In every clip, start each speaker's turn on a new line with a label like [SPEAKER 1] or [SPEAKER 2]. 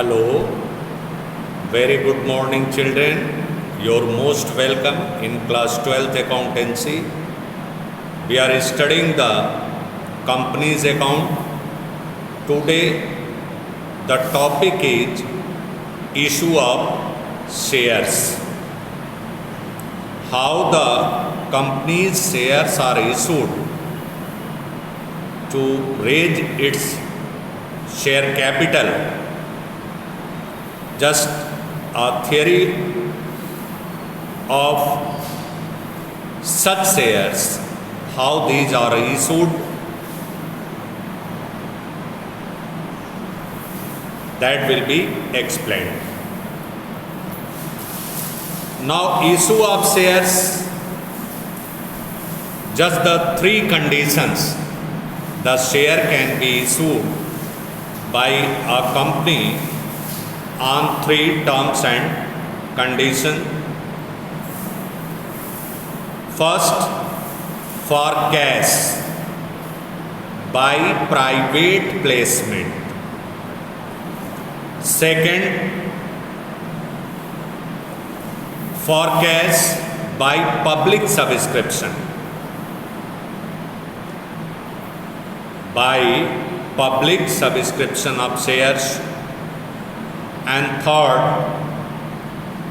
[SPEAKER 1] Hello, very good morning children. You're most welcome in class 12th accountancy. We are studying the company's account. Today the topic is issue of shares. How the company's shares are issued to raise its share capital. Just a theory of such shares, how these are issued, that will be explained. Now, issue of shares, just the three conditions. The share can be issued by a company on three terms and conditions. First, for cash by private placement. Second, for cash by public subscription. By public subscription of shares. And third,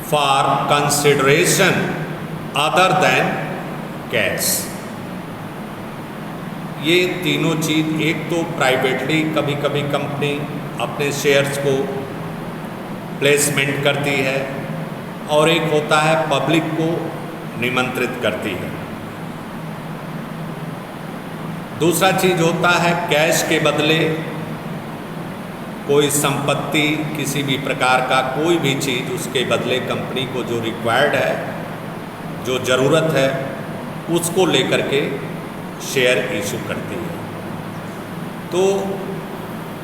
[SPEAKER 1] for consideration other than cash. ये तीनों चीज़, एक तो privately कभी कभी company अपने shares को placement करती है और एक होता है पब्लिक को निमंत्रित करती है। दूसरा चीज़ होता है कैश के बदले कोई संपत्ति, किसी भी प्रकार का कोई भी चीज़, उसके बदले कंपनी को जो रिक्वायर्ड है, जो ज़रूरत है, उसको लेकर के शेयर इशू करती है। तो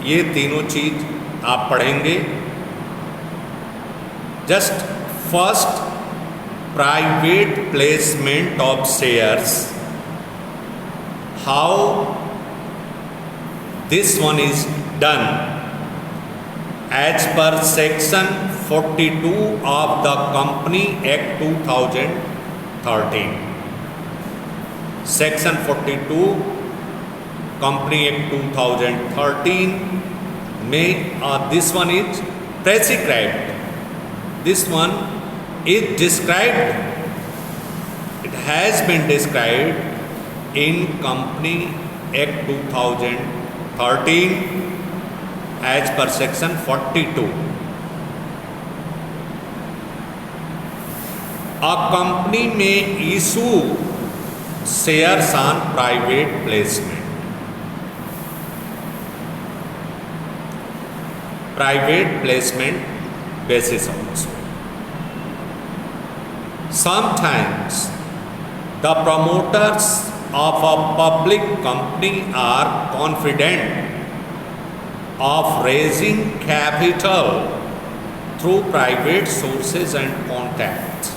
[SPEAKER 1] ये तीनों चीज़ आप पढ़ेंगे। Just first, private placement of shares, how this one is done as per section 42 of the Company Act 2013. Section 42 Company Act 2013 में this one is prescribed. This one is described. It has been described in Company Act 2013 as per section 42. A company may issue shares on private placement. Private placement basis also. Sometimes the promoters of a public company are confident of raising capital through private sources and contacts.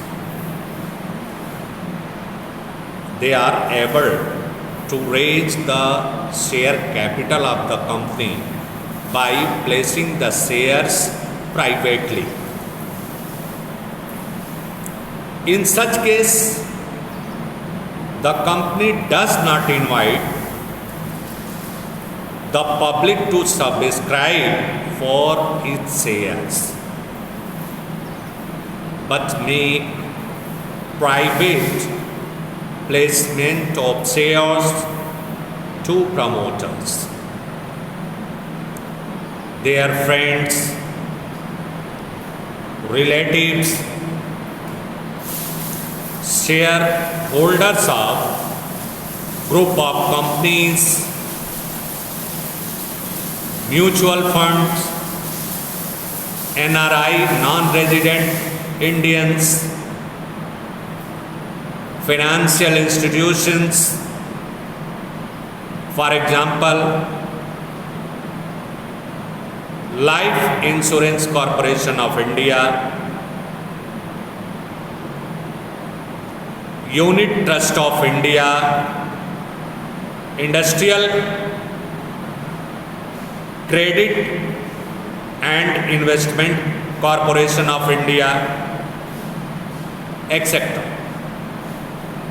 [SPEAKER 1] They are able to raise the share capital of the company by placing the shares privately. In such case, the company does not invite the public to subscribe for its shares, but make private placement of shares to promoters, their friends, relatives, shareholders of group of companies, mutual funds, NRI, non-resident Indians, financial institutions, for example, Life Insurance Corporation of India, Unit Trust of India, Industrial Credit and investment corporation of India etcetera.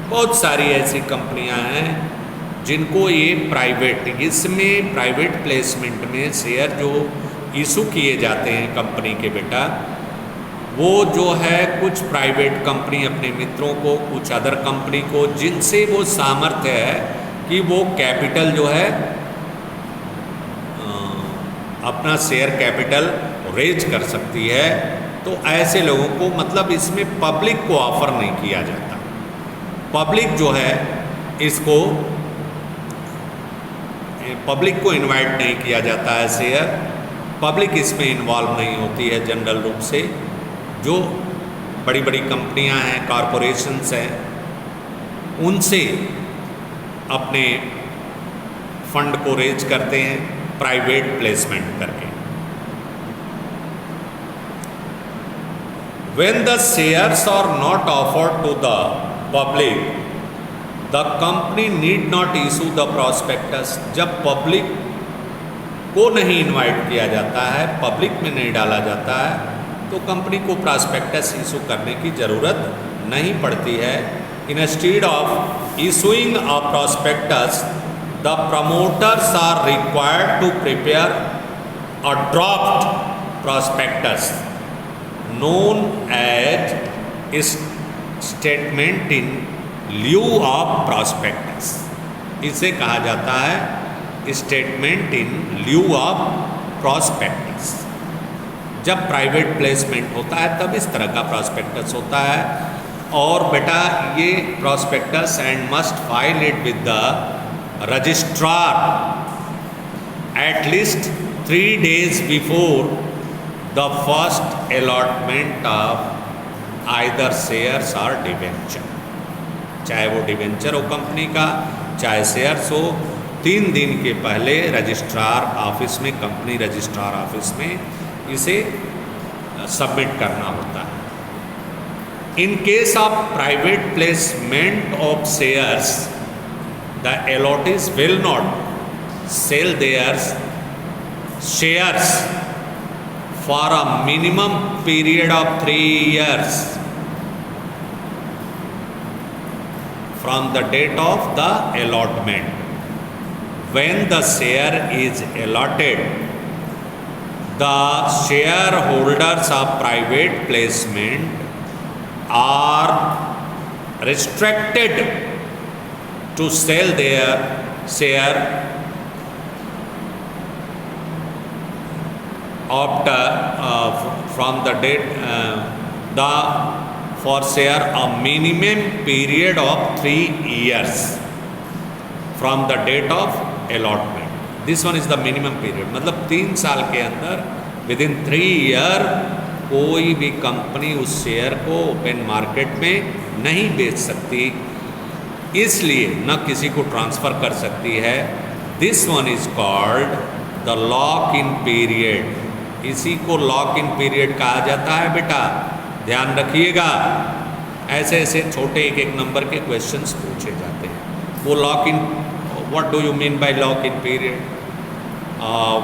[SPEAKER 1] बहुत सारी ऐसी कंपनियां हैं जिनको ये private, इसमें private placement में share जो इशू किए जाते हैं कंपनी के बेटा, वो जो है कुछ प्राइवेट कंपनी अपने मित्रों को, कुछ अदर कंपनी को, जिनसे वो सामर्थ्य है कि वो कैपिटल जो है अपना शेयर कैपिटल रेज कर सकती है, तो ऐसे लोगों को, मतलब इसमें पब्लिक को ऑफर नहीं किया जाता। पब्लिक जो है इसको, पब्लिक को इनवाइट नहीं किया जाता है शेयर, पब्लिक इसमें इन्वॉल्व नहीं होती है जनरल रूप से। जो बड़ी बड़ी कंपनियां हैं, कॉरपोरेशंस हैं, उनसे अपने फंड को रेज करते हैं प्राइवेट प्लेसमेंट करके। When the shares are not offered to the public, the company need not issue the prospectus। जब पब्लिक को नहीं इनवाइट किया जाता है, पब्लिक में नहीं डाला जाता है, तो कंपनी को प्रॉस्पेक्टस इशू करने की ज़रूरत नहीं पड़ती है। Instead of issuing a prospectus, the promoters are required to prepare a draft prospectus known as statement in lieu of prospectus। इसे कहा जाता है statement in lieu of prospectus. जब प्राइवेट प्लेसमेंट होता है तब इस तरह का प्रॉस्पेक्टस होता है। और बेटा ये prospectus and must file it with the registrar at least 3 days before the first allotment of either shares or debenture। चाहे वो डिवेंचर हो कंपनी का, चाहे शेयर्स हो, 3 दिन के पहले रजिस्ट्रार ऑफिस में, कंपनी रजिस्ट्रार ऑफिस में इसे सबमिट करना होता है। In case of private placement of shares, the allottees will not sell their shares for a minimum period of 3 years from the date of the allotment। When the share is allotted, the shareholders of private placement are restricted to sell their share after from the date for share a minimum period of 3 years from the date of allotment। This one is the minimum period, मतलब 3 साल के अंदर within 3 year कोई भी company उस share को open market में नहीं बेच सकती, इसलिए न किसी को ट्रांसफ़र कर सकती है। This one is called the lock in period. इसी को लॉक इन पीरियड कहा जाता है बेटा, ध्यान रखिएगा। ऐसे ऐसे छोटे एक एक नंबर के क्वेश्चंस पूछे जाते हैं। वो lock in, what do you mean by lock in period?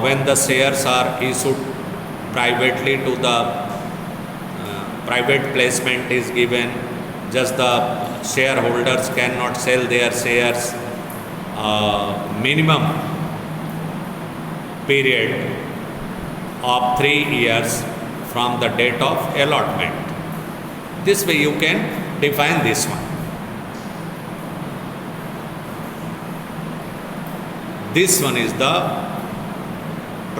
[SPEAKER 1] When the shares are issued privately to the private placement is given, just the shareholders cannot sell their shares minimum period of 3 years from the date of allotment। This way you can define this one। This one is the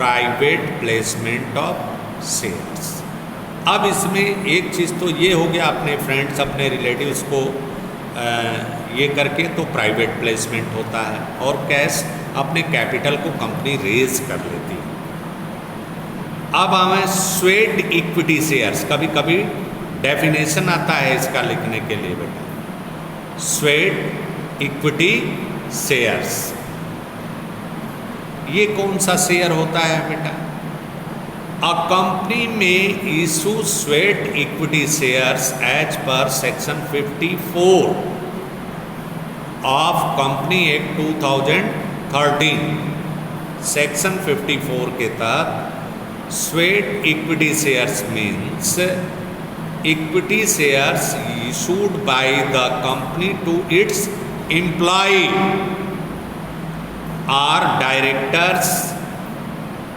[SPEAKER 1] private placement of shares। अब इसमें एक चीज़ तो ये हो गया, अपने friends, अपने relatives को ये करके तो प्राइवेट प्लेसमेंट होता है, और कैश अपने कैपिटल को कंपनी रेज कर लेती है। अब हमें स्वेट इक्विटी शेयर्स, कभी कभी डेफिनेशन आता है इसका लिखने के लिए बेटा। स्वेट इक्विटी शेयर्स, ये कौन सा शेयर होता है बेटा? A company may issue sweat equity shares as per section 54 of Company Act 2013। Section 54 के तहत Sweat equity shares means equity shares issued by the company to its employee or directors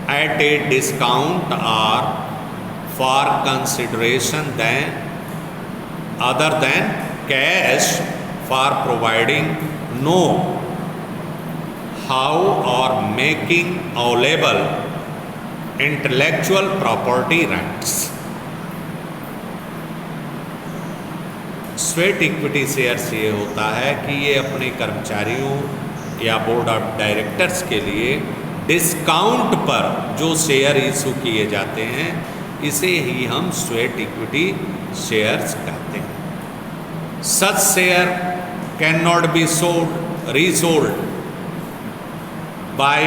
[SPEAKER 1] at a discount or for consideration other than cash for providing no how or making available intellectual property rights. Sweat equity shares ये होता है कि ये अपने कर्मचारियों या board of directors के लिए डिस्काउंट पर जो शेयर इशू किए जाते हैं, इसे ही हम स्वेट इक्विटी शेयर्स कहते हैं। Such share can not be sold resold by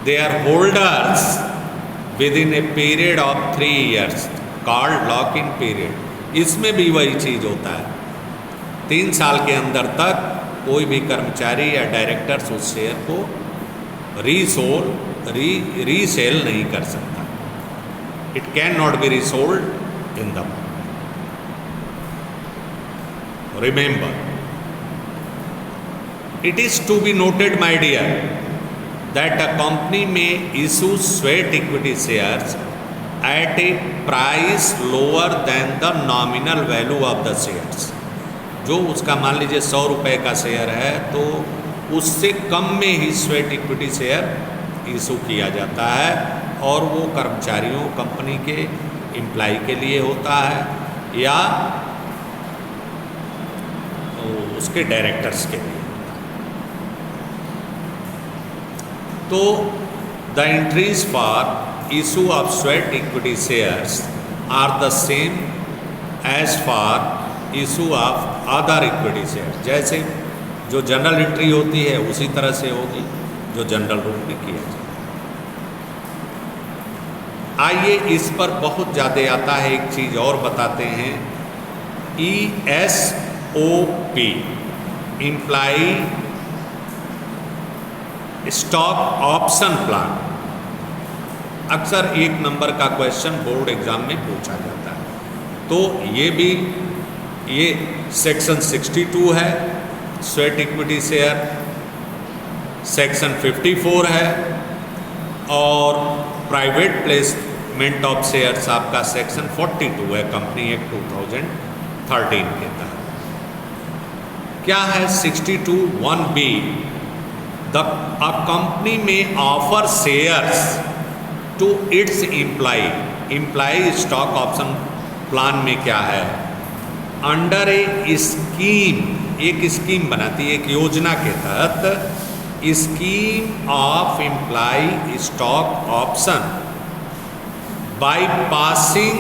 [SPEAKER 1] their holders within a period of 3 years called lock in period. इसमें भी वही चीज़ होता है, 3 साल के अंदर तक कोई भी कर्मचारी या डायरेक्टर्स उस शेयर को रीसेल नहीं कर सकता। It can not be resold in the market. Remember, it is to be noted my dear that a company में issue sweat equity shares at a price lower than the nominal value of the shares। जो उसका मान लीजिए 100 रुपये का share है तो उससे कम में ही स्वेट इक्विटी शेयर इशू किया जाता है, और वो कर्मचारियों कंपनी के एम्प्लॉय के लिए होता है या उसके डायरेक्टर्स के लिए। तो the entries for issue of sweat equity shares are the same as for issue of other equity shares। जैसे जो जनरल एंट्री होती है उसी तरह से होगी जो जनरल रूप में किया जाए। आइए इस पर बहुत ज़्यादा आता है, एक चीज़ और बताते हैं। ESOP imply stock option plan अक्सर 1 नंबर का क्वेश्चन बोर्ड एग्जाम में पूछा जाता है। तो ये सेक्शन 62 है स्वेट इक्विटी शेयर, सेक्शन 54 है, और प्राइवेट प्लेसमेंट ऑफ शेयर्स आपका सेक्शन 42 है कंपनी एक्ट 2013 के तहत। क्या है 62(1)(b)? अ कंपनी में offer shares to its employee stock option plan में क्या है, अंडर ए स्कीम, एक स्कीम बनाती है एक योजना के तहत, scheme of employee stock option by passing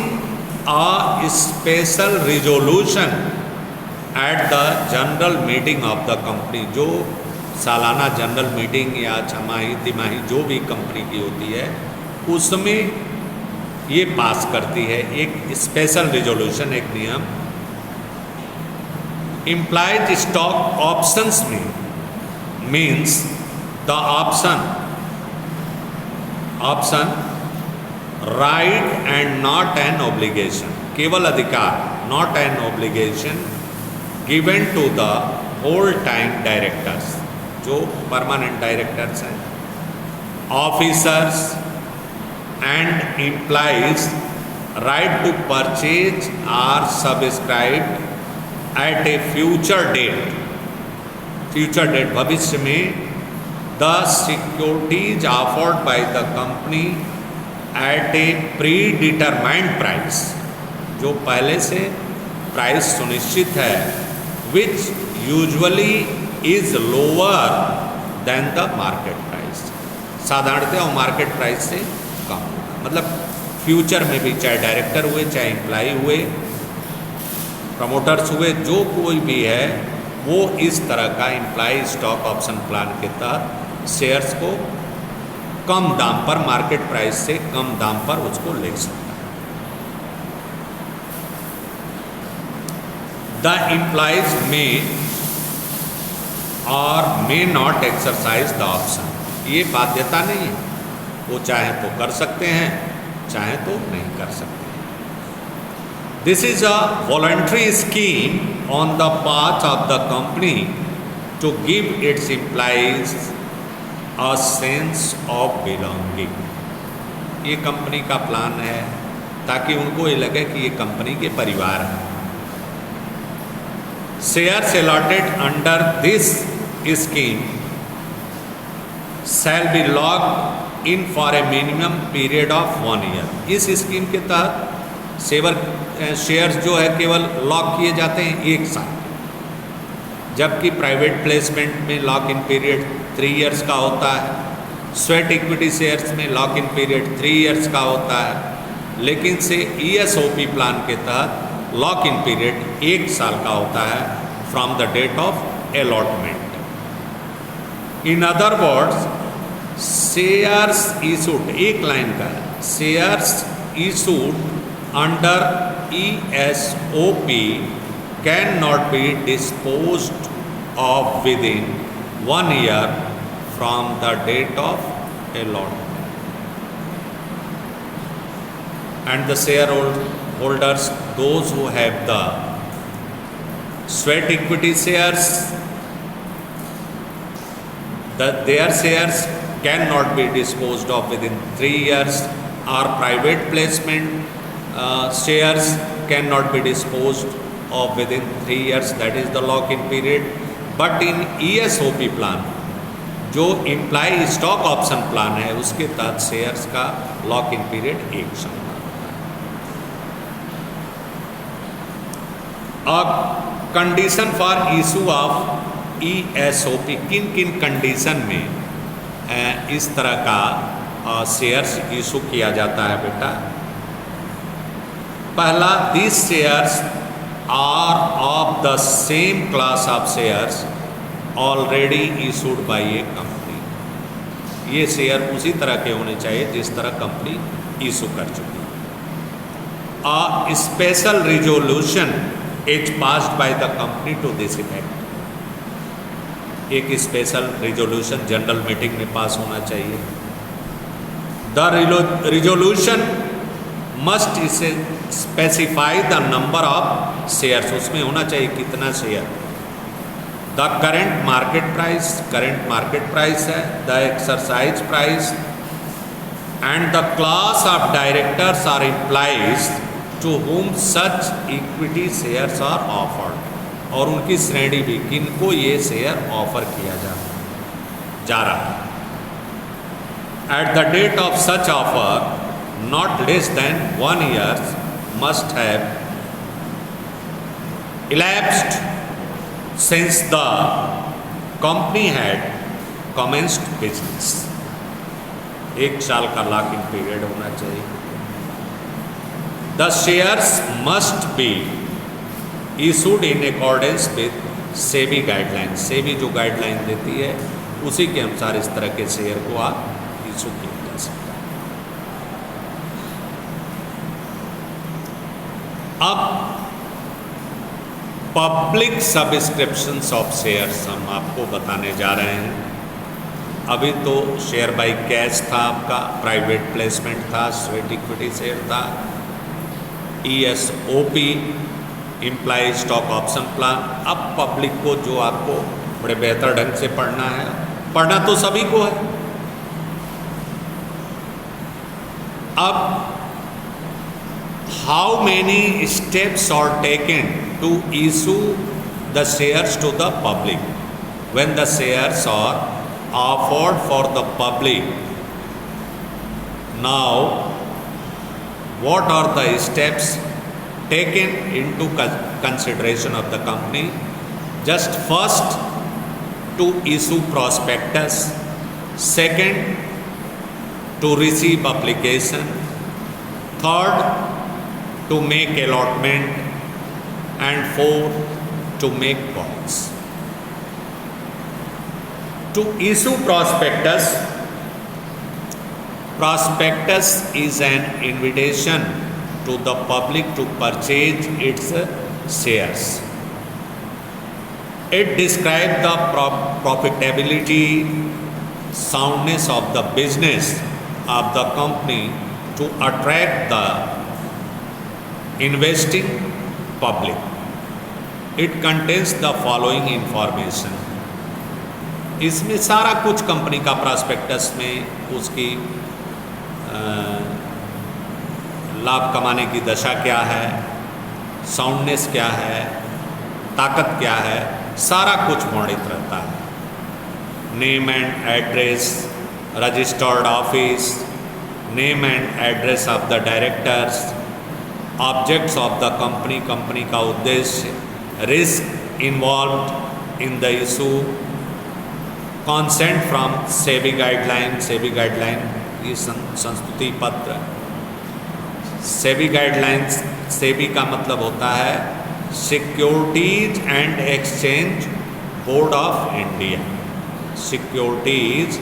[SPEAKER 1] a special resolution at the general meeting of the company. जो सालाना जनरल मीटिंग या छमाही तिमाही जो भी कंपनी की होती है उसमें ये पास करती है एक स्पेशल रिजोल्यूशन, एक नियम। इम्प्लाइड स्टॉक ऑप्शंस में means the option right and not an obligation, केवल अधिकार, not an obligation, given to the whole time directors, जो परमानेंट डायरेक्टर्स हैं, officers and implies right to purchase or subscribe at a future date भविष्य में the securities offered by the company at a predetermined price, जो पहले से price सुनिश्चित है, which usually is lower than the market price, साधारणतः और market price से कम। मतलब फ्यूचर में भी चाहे डायरेक्टर हुए, चाहे एम्प्लॉय हुए, प्रमोटर्स हुए, जो कोई भी है वो इस तरह का एम्प्लॉय स्टॉक ऑप्शन प्लान के तहत शेयर्स को कम दाम पर, मार्केट प्राइस से कम दाम पर उसको ले सकता है। द एम्प्लॉयज में और may not exercise the option, ये बाध्यता नहीं है, वो चाहे तो कर सकते हैं, चाहे तो नहीं कर सकते। This is a voluntary scheme on the part of the company to give its employees a sense of belonging. ये कंपनी का प्लान है ताकि उनको ये लगे कि ये कंपनी के परिवार है। Shares allotted under this scheme shall be locked in for a minimum period of 1 year. इस स्कीम के तहत शेयर्स जो है केवल लॉक किए जाते हैं 1 साल, जबकि प्राइवेट प्लेसमेंट में लॉक इन पीरियड 3 इयर्स का होता है। स्वेट इक्विटी शेयर्स में लॉक इन पीरियड 3 इयर्स का होता है, लेकिन से ESOP प्लान के तहत लॉक इन पीरियड 1 साल का होता है from the date of allotment. इन अदर वर्ड्स, शेयर्स इशूड, एक लाइन का है, shares issued under ESOP can not be disposed of within 1 year from the date of allotment, and the shareholders, those who have the sweat equity shares, that their shares cannot be disposed of within 3 years, or private placement shares cannot be disposed of within 3 years, that is the lock-in period. But in ESOP plan, जो imply stock option plan है, उसके तहत shares का lock in period 1 साल का। अब condition for issue of ESOP, किन किन कंडीशन में इस तरह का शेयर्स इशू किया जाता है बेटा। पहला, this shares are of the same class of shares already issued by a company। ये शेयर उसी तरह के होने चाहिए जिस तरह कंपनी इशू कर चुकी है। A special resolution is passed by the company to this effect। एक स्पेशल रिजोल्यूशन जनरल मीटिंग में पास होना चाहिए। The resolution मस्ट इसे specify the number of shares, उसमें होना चाहिए कितना share. The current market price, current market price है, the exercise price, and the class of directors or employees to whom such equity shares are offered, और उनकी श्रेणी भी, किनको ये शेयर ऑफर किया जा रहा है। At the date of such offer not less than 1 year must have elapsed since the company had commenced business। 1 साल का लॉक इन पीरियड होना चाहिए। The shares must be issued in accordance with SEBI guidelines। SEBI जो guideline देती है उसी के अनुसार इस तरह के शेयर को आप इशू किया जा सकता है। अब पब्लिक सब्सक्रिप्शंस ऑफ शेयर्स हम आपको बताने जा रहे हैं। अभी तो शेयर बाई कैश था आपका, प्राइवेट प्लेसमेंट था, स्वेट इक्विटी शेयर था, ESOP imply stock option plan. अब पब्लिक को, जो आपको बड़े बेहतर ढंग से पढ़ना है, पढ़ना तो सभी को है। अब how many steps are taken to issue the shares to the public when the shares are offered for the public? Now, what are the steps taken into consideration of the company? Just first, to issue prospectus. Second, to receive application. Third, to make allotment, and 4, to make calls. To issue prospectus, prospectus is an invitation to the public to purchase its shares. It describes the profitability, soundness of the business of the company to attract the investing public. It contains the following information. इसमें सारा कुछ company का prospectus में उसकी लाभ कमाने की दशा क्या है, साउंडनेस क्या है, ताकत क्या है, सारा कुछ वर्णित रहता है. Name and address, registered office, name and address of the directors, objects of the company, company का उद्देश्य, risk involved in the issue, consent from SEBI guideline. SEBI guideline ये संस्तुति पत्र. सेबी गाइडलाइंस, सेबी का मतलब होता है securities and exchange board of India. Securities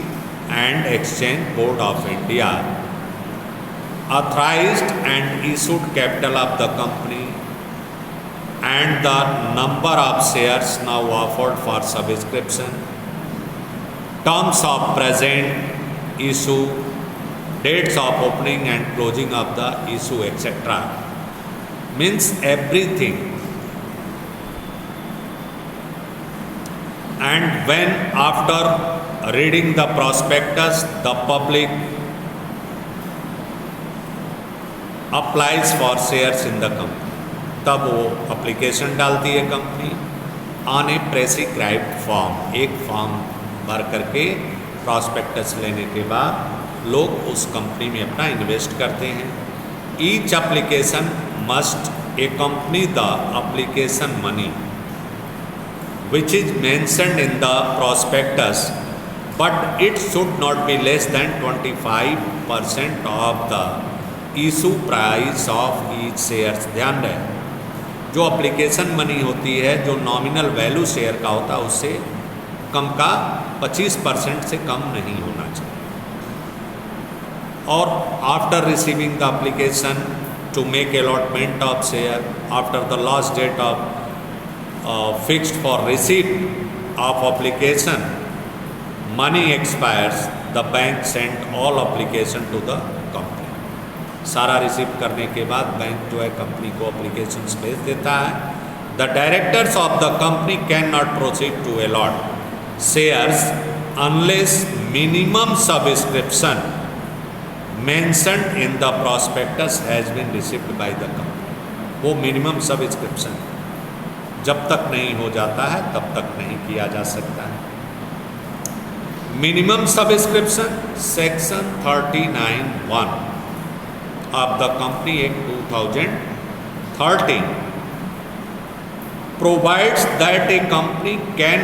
[SPEAKER 1] and exchange board of India. Authorized and issued capital of the company and the number of shares now offered for subscription, terms of present issue, dates of opening and closing of the issue, etc. Means everything. And when after reading the prospectus the public applies for shares in the company, तब वो application डालती है company on A prescribed form. एक form भर करके prospectus लेने के बाद लोग उस कंपनी में अपना इन्वेस्ट करते हैं. Each application must accompany the application money which is mentioned in the prospectus, but it should not be less than 25% of the issue price of each shares. ध्यान रहे, जो एप्लीकेशन मनी होती है, जो नॉमिनल वैल्यू शेयर का होता है, उससे कम का 25% से कम नहीं होना चाहिए. और after receiving the application to make allotment of share after the last date of fixed for receipt of application, money expires, the bank sent all application to the company. सारा रिसीव करने के बाद बैंक जो है company को application भेज देता है. The directors of the company cannot proceed to allot shares unless minimum subscription mentioned in the prospectus has been received by the company. वो मिनिमम सब्सक्रिप्शन जब तक नहीं हो जाता है तब तक नहीं किया जा सकता है. Minimum subscription section 39(1) of the Company Act 2013 provides that a company can